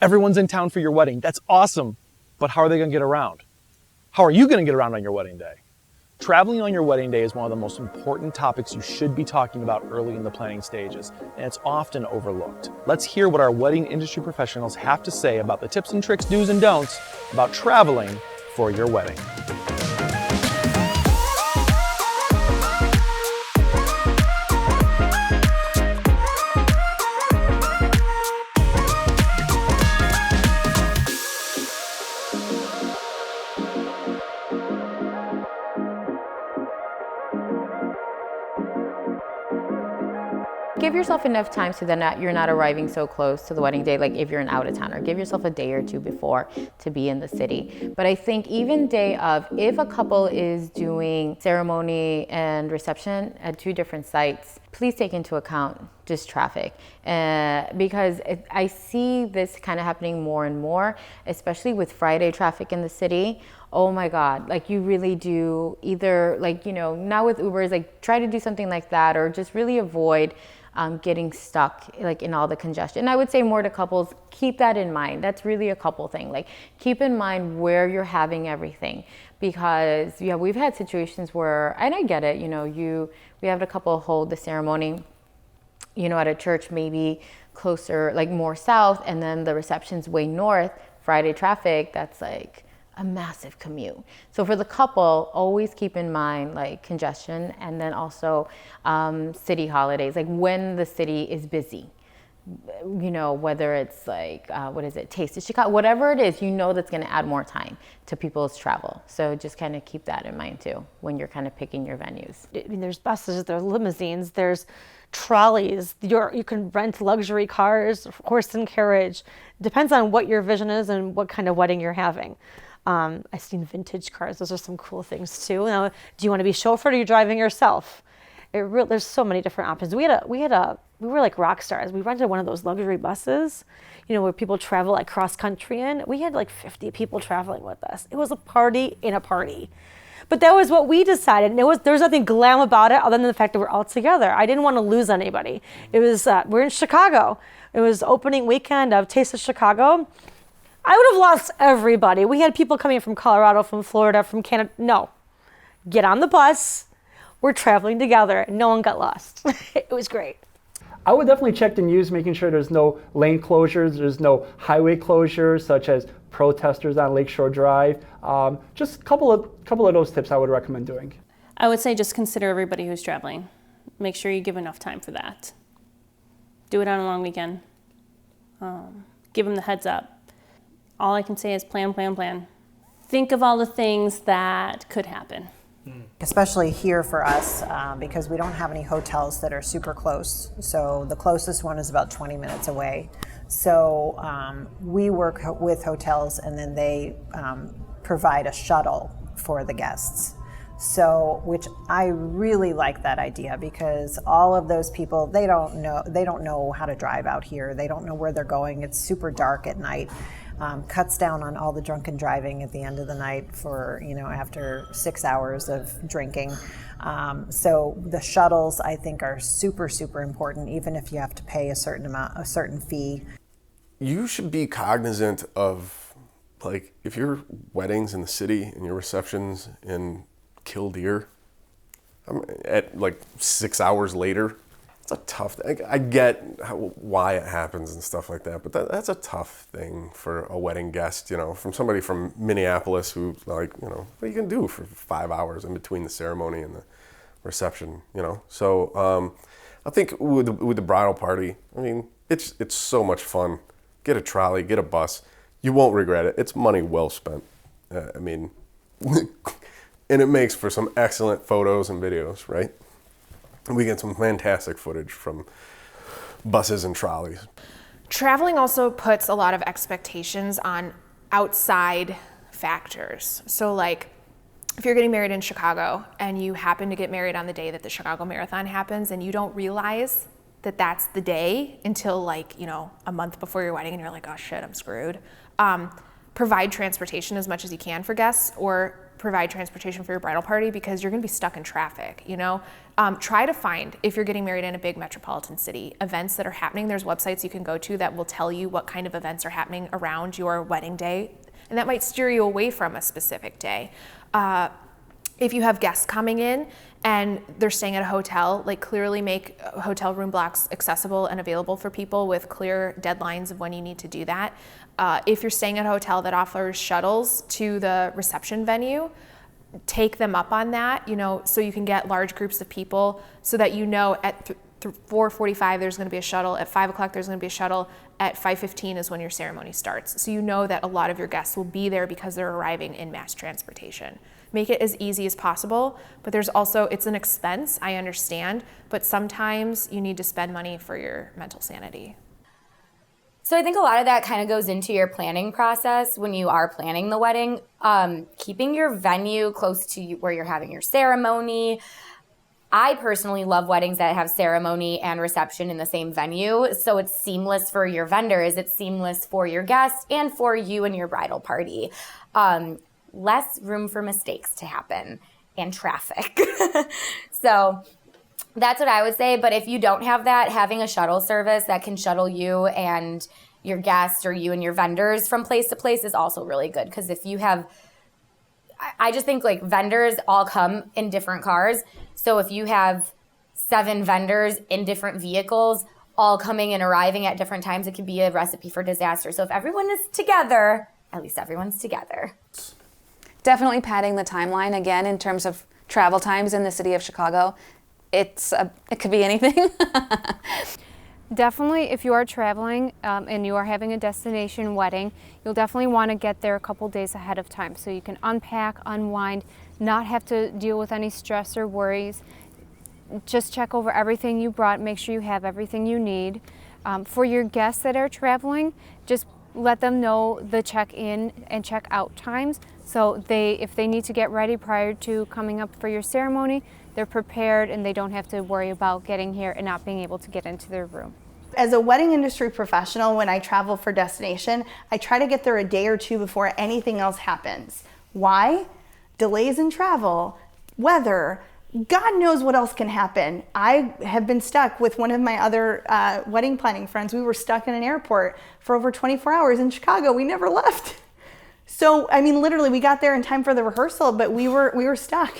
Everyone's in town for your wedding. That's awesome. But how are they going to get around? How are you going to get around on your wedding day? Traveling on your wedding day is one of the most important topics you should be talking about early in the planning stages, and it's often overlooked. Let's hear what our wedding industry professionals have to say about the tips and tricks, do's and don'ts about traveling for your wedding. Give yourself enough time so that you're not arriving so close to the wedding day, like if you're an out-of-towner. Give yourself a day or two before to be in the city. But I think even day of, if a couple is doing ceremony and reception at two different sites, please take into account just traffic. Because I see this kind of happening more and more, especially with Friday traffic in the city. Oh my God, like you really do either, like, you know, now with Ubers, like try to do something like that, or just really avoid getting stuck like in all the congestion. And I would say more to couples, keep that in mind. That's really a couple thing. Like keep in mind where you're having everything, because yeah, we've had situations where, and I get it, you know, we have a couple hold the ceremony, you know, at a church maybe closer, like more south, and then the reception's way north. Friday traffic, that's like a massive commute. So for the couple, always keep in mind like congestion, and then also city holidays, like when the city is busy, you know, whether it's like, Taste of Chicago, whatever it is, you know, that's gonna add more time to people's travel. So just kind of keep that in mind too, when you're kind of picking your venues. I mean, there's buses, there's limousines, there's trolleys, you can rent luxury cars, horse and carriage. Depends on what your vision is and what kind of wedding you're having. I've seen vintage cars. Those are some cool things too. Now, do you want to be chauffeured or are you driving yourself? There's so many different options. We were like rock stars. We rented one of those luxury buses, you know, where people travel like cross country in. We had like 50 people traveling with us. It was a party in a party. But that was what we decided. And there was nothing glam about it other than the fact that we're all together. I didn't want to lose anybody. It was, we're in Chicago. It was opening weekend of Taste of Chicago. I would have lost everybody. We had people coming from Colorado, from Florida, from Canada. No, get on the bus. We're traveling together. No one got lost. It was great. I would definitely check the news, making sure there's no lane closures, there's no highway closures, such as protesters on Lakeshore Drive. Just a couple of those tips I would recommend doing. I would say just consider everybody who's traveling. Make sure you give enough time for that. Do it on a long weekend. Give them the heads up. All I can say is plan, plan, plan. Think of all the things that could happen. Especially here for us, because we don't have any hotels that are super close. So the closest one is about 20 minutes away. So we work with hotels, and then they provide a shuttle for the guests. So, which I really like that idea, because all of those people, they don't know how to drive out here. They don't know where they're going. It's super dark at night. Cuts down on all the drunken driving at the end of the night for, you know, after 6 hours of drinking. So the shuttles, I think, are super, super important, even if you have to pay a certain fee. You should be cognizant of, like, if your wedding's in the city and your reception's in Killdeer, at like 6 hours later, it's a tough thing. I get why it happens and stuff like that, but that's a tough thing for a wedding guest, you know, from somebody from Minneapolis who, like, you know, what are you going to do for 5 hours in between the ceremony and the reception, you know? So I think with the bridal party, I mean, it's so much fun. Get a trolley, get a bus. You won't regret it. It's money well spent. I mean, and it makes for some excellent photos and videos, right? We get some fantastic footage from buses and trolleys. Traveling also puts a lot of expectations on outside factors. So like, if you're getting married in Chicago and you happen to get married on the day that the Chicago Marathon happens and you don't realize that that's the day until, like, you know, a month before your wedding and you're like, oh shit, I'm screwed. Provide transportation as much as you can for guests, or provide transportation for your bridal party because you're going to be stuck in traffic, you know? Try to find, if you're getting married in a big metropolitan city, events that are happening. There's websites you can go to that will tell you what kind of events are happening around your wedding day, and that might steer you away from a specific day. If you have guests coming in and they're staying at a hotel, like clearly make hotel room blocks accessible and available for people with clear deadlines of when you need to do that. If you're staying at a hotel that offers shuttles to the reception venue, take them up on that, you know, so you can get large groups of people so that you know at 4:45 there's going to be a shuttle, at 5 o'clock there's going to be a shuttle, at 5:15 is when your ceremony starts. So you know that a lot of your guests will be there because they're arriving in mass transportation. Make it as easy as possible, but there's also, it's an expense, I understand, but sometimes you need to spend money for your mental sanity. So I think a lot of that kind of goes into your planning process when you are planning the wedding. Keeping your venue close to where you're having your ceremony. I personally love weddings that have ceremony and reception in the same venue, so it's seamless for your vendors, it's seamless for your guests, and for you and your bridal party. Less room for mistakes to happen and traffic. So that's what I would say. But if you don't have that, having a shuttle service that can shuttle you and your guests or you and your vendors from place to place is also really good. Because if you have, I just think like vendors all come in different cars. So if you have 7 vendors in different vehicles, all coming and arriving at different times, it could be a recipe for disaster. So if everyone is together, at least everyone's together. Definitely padding the timeline again in terms of travel times in the city of Chicago. It could be anything. Definitely, if you are traveling and you are having a destination wedding, you'll definitely want to get there a couple days ahead of time so you can unpack, unwind, not have to deal with any stress or worries. Just check over everything you brought, make sure you have everything you need. For your guests that are traveling, just let them know the check-in and check-out times. So if they need to get ready prior to coming up for your ceremony, they're prepared and they don't have to worry about getting here and not being able to get into their room. As a wedding industry professional, when I travel for destination, I try to get there a day or two before anything else happens. Why? Delays in travel, weather, God knows what else can happen. I have been stuck with one of my other wedding planning friends. We were stuck in an airport for over 24 hours in Chicago. We never left. So, I mean, literally, we got there in time for the rehearsal, but we were stuck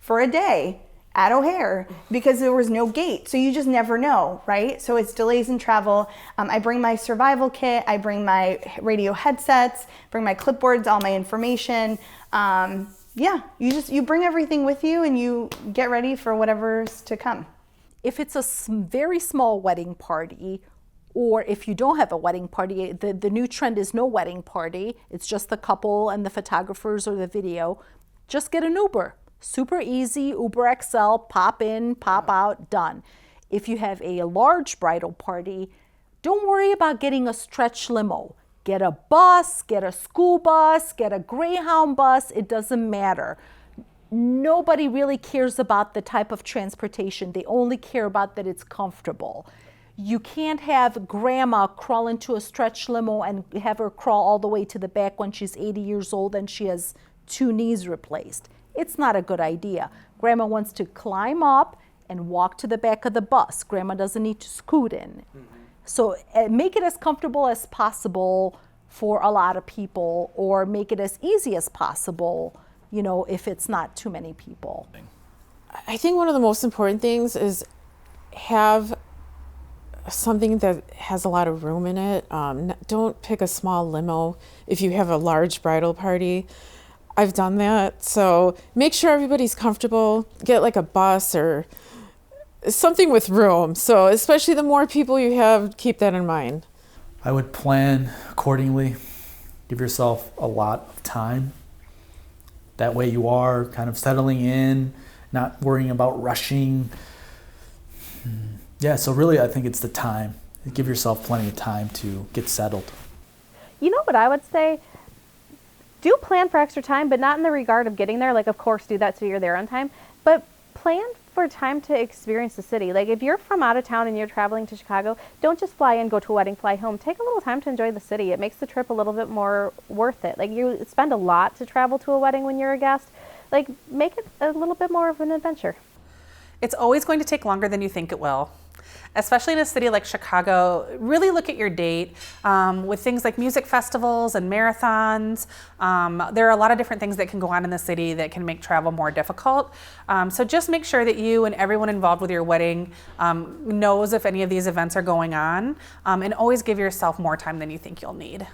for a day at O'Hare because there was no gate. So you just never know, right? So it's delays in travel. I bring my survival kit. I bring my radio headsets, bring my clipboards, all my information. Yeah, you bring everything with you and you get ready for whatever's to come. If it's a very small wedding party, or if you don't have a wedding party, the new trend is no wedding party. It's just the couple and the photographers or the video. Just get an Uber. Super easy, Uber XL, pop in, pop out, done. If you have a large bridal party, don't worry about getting a stretch limo. Get a bus, get a school bus, get a Greyhound bus, it doesn't matter. Nobody really cares about the type of transportation. They only care about that it's comfortable. You can't have grandma crawl into a stretch limo and have her crawl all the way to the back when she's 80 years old and she has 2 knees replaced. It's not a good idea. Grandma wants to climb up and walk to the back of the bus. Grandma doesn't need to scoot in. So make it as comfortable as possible for a lot of people, or make it as easy as possible, you know, if it's not too many people. I think one of the most important things is have something that has a lot of room in it. Don't pick a small limo if you have a large bridal party. I've done that. So make sure everybody's comfortable. Get like a bus or something with room. So especially the more people you have, keep that in mind. I would plan accordingly. Give yourself a lot of time. That way you are kind of settling in, not worrying about rushing. Yeah, so really I think it's the time. Give yourself plenty of time to get settled. You know what I would say? Do plan for extra time, but not in the regard of getting there. Like, of course, do that so you're there on time. But plan for time to experience the city. Like if you're from out of town and you're traveling to Chicago, don't just fly in, go to a wedding, fly home. Take a little time to enjoy the city. It makes the trip a little bit more worth it. Like you spend a lot to travel to a wedding when you're a guest. Like make it a little bit more of an adventure. It's always going to take longer than you think it will. Especially in a city like Chicago, really look at your date with things like music festivals and marathons. There are a lot of different things that can go on in the city that can make travel more difficult. So just make sure that you and everyone involved with your wedding knows if any of these events are going on, and always give yourself more time than you think you'll need.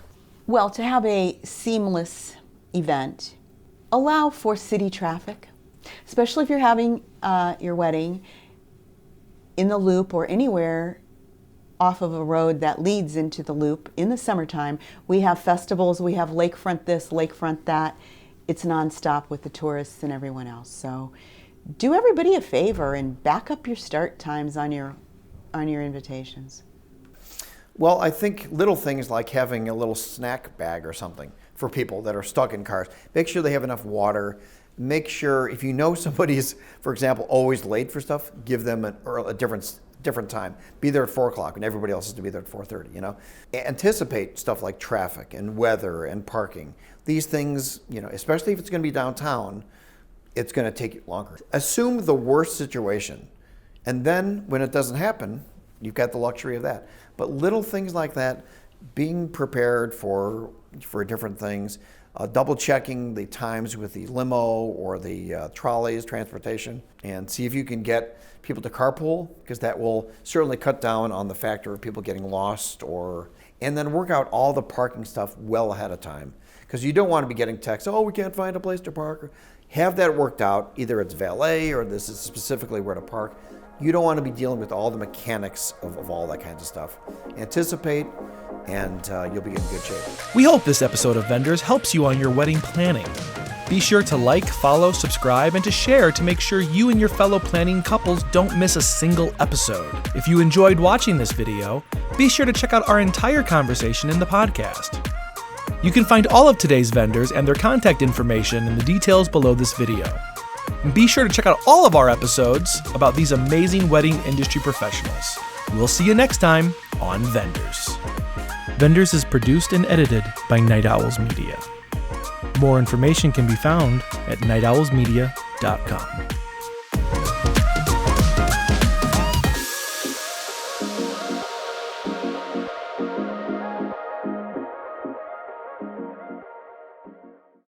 Well, to have a seamless event, allow for city traffic, especially if you're having your wedding in the Loop or anywhere off of a road that leads into the Loop. In the summertime, we have festivals, we have lakefront this, lakefront that. It's nonstop with the tourists and everyone else. So do everybody a favor and back up your start times on your invitations. Well, I think little things like having a little snack bag or something for people that are stuck in cars. Make sure they have enough water. Make sure if you know somebody's, for example, always late for stuff, give them a different time. Be there at 4 o'clock when everybody else is to be there at 4:30, you know. Anticipate stuff like traffic and weather and parking. These things, you know, especially if it's going to be downtown, it's going to take longer. Assume the worst situation, and then when it doesn't happen, you've got the luxury of that. But little things like that, being prepared for different things, double checking the times with the limo or the trolleys, transportation, and see if you can get people to carpool, because that will certainly cut down on the factor of people getting lost, and then work out all the parking stuff well ahead of time, because you don't want to be getting texts, oh, we can't find a place to park. Have that worked out, either it's valet or this is specifically where to park. You don't want to be dealing with all the mechanics of all that kind of stuff. Anticipate, and you'll be in good shape. We hope this episode of Vendors helps you on your wedding planning. Be sure to like, follow, subscribe, and to share to make sure you and your fellow planning couples don't miss a single episode. If you enjoyed watching this video, be sure to check out our entire conversation in the podcast. You can find all of today's vendors and their contact information in the details below this video. And be sure to check out all of our episodes about these amazing wedding industry professionals. We'll see you next time on Vendors. Vendors is produced and edited by Night Owls Media. More information can be found at nightowlsmedia.com.